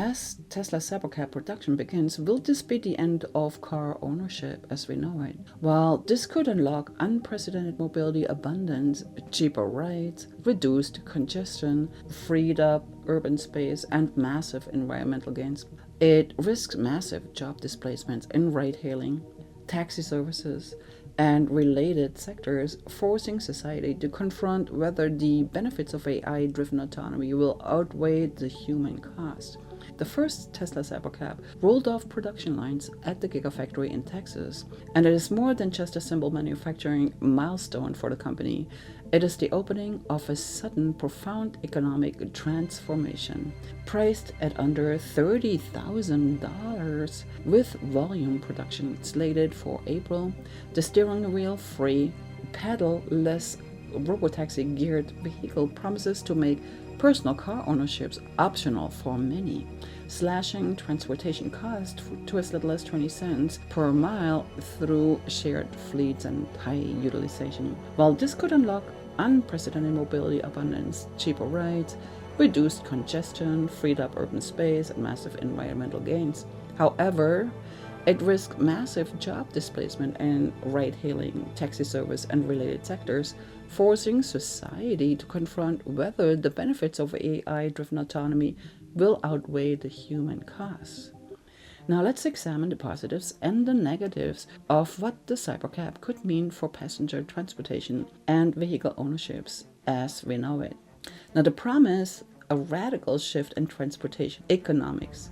as Tesla Cybercab production begins, will this be the end of car ownership as we know it? While this could unlock unprecedented mobility abundance, cheaper rides, reduced congestion, freed up urban space, and massive environmental gains, it risks massive job displacement in ride-hailing, taxi services, and related sectors, forcing society to confront whether the benefits of AI-driven autonomy will outweigh the human cost. The first Tesla Cybercab rolled off production lines at the Gigafactory in Texas, and it is more than just a simple manufacturing milestone for the company. It is the opening of a sudden, profound economic transformation. Priced at under $30,000 with volume production slated for April, the steering wheel-free, pedal-less robotaxi-geared vehicle promises to make personal car ownerships optional for many, slashing transportation costs to as little as 20 cents per mile through shared fleets and high utilization. While this could unlock unprecedented mobility abundance, cheaper rides, reduced congestion, freed up urban space, and massive environmental gains. However, it risks massive job displacement in ride-hailing, taxi service, and related sectors, forcing society to confront whether the benefits of AI-driven autonomy will outweigh the human costs. Now let's examine the positives and the negatives of what the Cybercab could mean for passenger transportation and vehicle ownerships as we know it. Now the promise, a radical shift in transportation economics.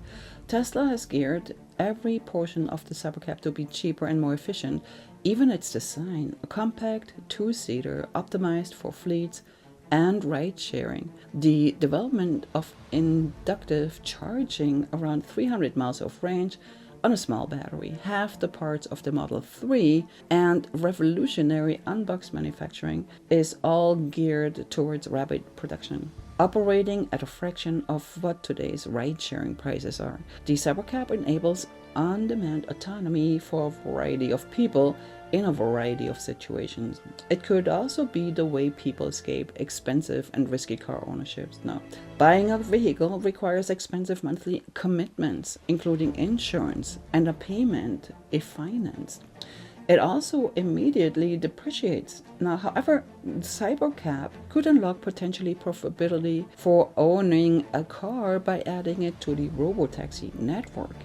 Tesla has geared every portion of the Cybercab to be cheaper and more efficient, even its design, a compact two-seater optimized for fleets and ride-sharing. The development of inductive charging around 300 miles of range on a small battery, half the parts of the Model 3, and revolutionary unbox manufacturing is all geared towards rapid production. Operating at a fraction of what today's ride-sharing prices are, the Cybercab enables on-demand autonomy for a variety of people in a variety of situations. It could also be the way people escape expensive and risky car ownerships. Now, buying a vehicle requires expensive monthly commitments, including insurance and a payment if financed. It also immediately depreciates. Now, however, Cybercab could unlock potentially profitability for owning a car by adding it to the Robotaxi Network,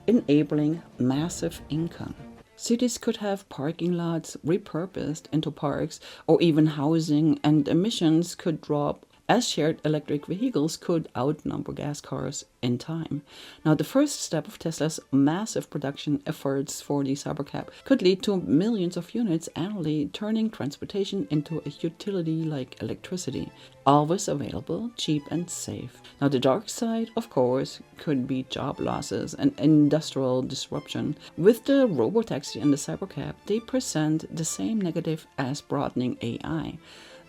enabling massive income. Cities could have parking lots repurposed into parks or even housing, and emissions could drop as shared electric vehicles could outnumber gas cars in time. Now, the first step of Tesla's massive production efforts for the Cybercab could lead to millions of units annually, turning transportation into a utility like electricity, always available, cheap, and safe. Now, the dark side, of course, could be job losses and industrial disruption. With the Robotaxi and the Cybercab, they present the same negative as broadening AI.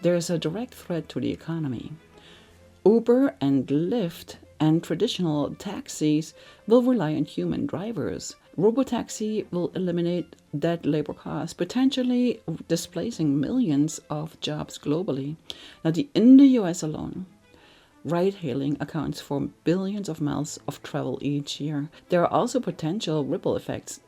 There is a direct threat to the economy. Uber and Lyft and traditional taxis will rely on human drivers. Robotaxi will eliminate that labor cost, potentially displacing millions of jobs globally. Now, in the US alone, ride-hailing accounts for billions of miles of travel each year. There are also potential ripple effects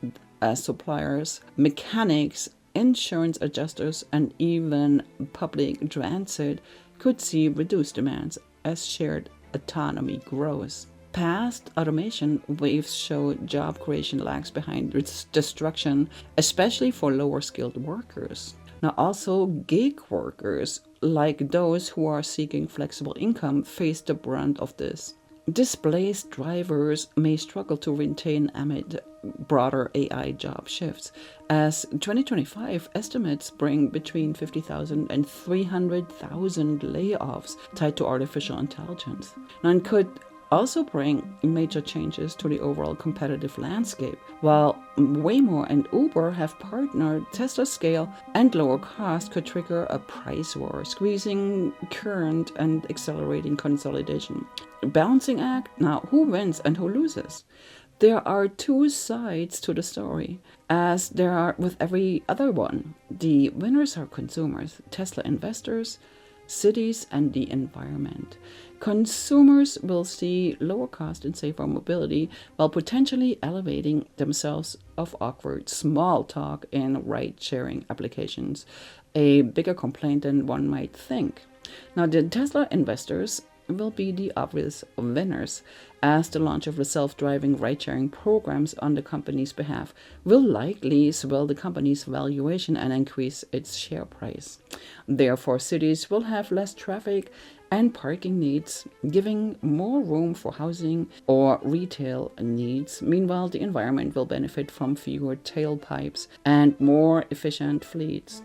as suppliers, mechanics, insurance adjusters, and even public transit could see reduced demands as shared autonomy grows. Past automation waves show job creation lags behind its destruction, especially for lower skilled workers. Now also gig workers, like those who are seeking flexible income, face the brunt of this. Displaced drivers may struggle to retain amid broader AI job shifts, as 2025 estimates bring between 50,000 and 300,000 layoffs tied to artificial intelligence. Now, it could also bring major changes to the overall competitive landscape. While Waymo and Uber have partnered, Tesla's scale and lower cost could trigger a price war, squeezing current and accelerating consolidation. Balancing act? Now, who wins and who loses? There are two sides to the story, as there are with every other one. The winners are consumers, Tesla investors, cities, and the environment. Consumers will see lower cost and safer mobility while potentially elevating themselves of awkward small talk in ride-sharing applications, a bigger complaint than one might think. Now, the Tesla investors will be the obvious winners, as the launch of the self-driving ride-sharing programs on the company's behalf will likely swell the company's valuation and increase its share price. Therefore, cities will have less traffic and parking needs, giving more room for housing or retail needs. Meanwhile, the environment will benefit from fewer tailpipes and more efficient fleets.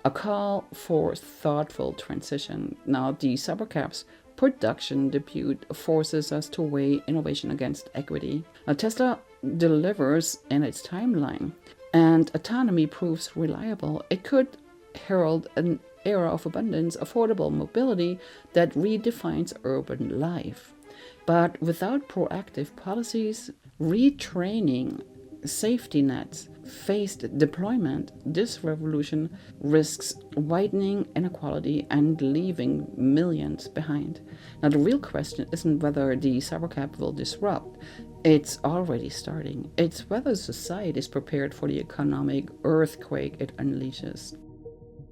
A call for thoughtful transition. Now, the Cybercab's production debut forces us to weigh innovation against equity. Now, Tesla delivers in its timeline, and autonomy proves reliable. It could herald an era of abundance, affordable mobility that redefines urban life. But without proactive policies, retraining, safety nets, phased deployment, this revolution risks widening inequality and leaving millions behind. Now, the real question isn't whether the Cybercab will disrupt. It's already starting. It's whether society is prepared for the economic earthquake it unleashes.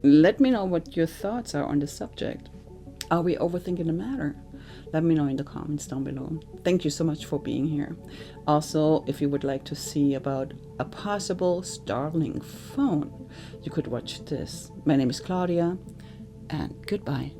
Let me know what your thoughts are on this subject. Are we overthinking the matter? Let me know in the comments down below. Thank you so much for being here. Also, if you would like to see about a possible Starlink phone, you could watch this. My name is Claudia, and goodbye.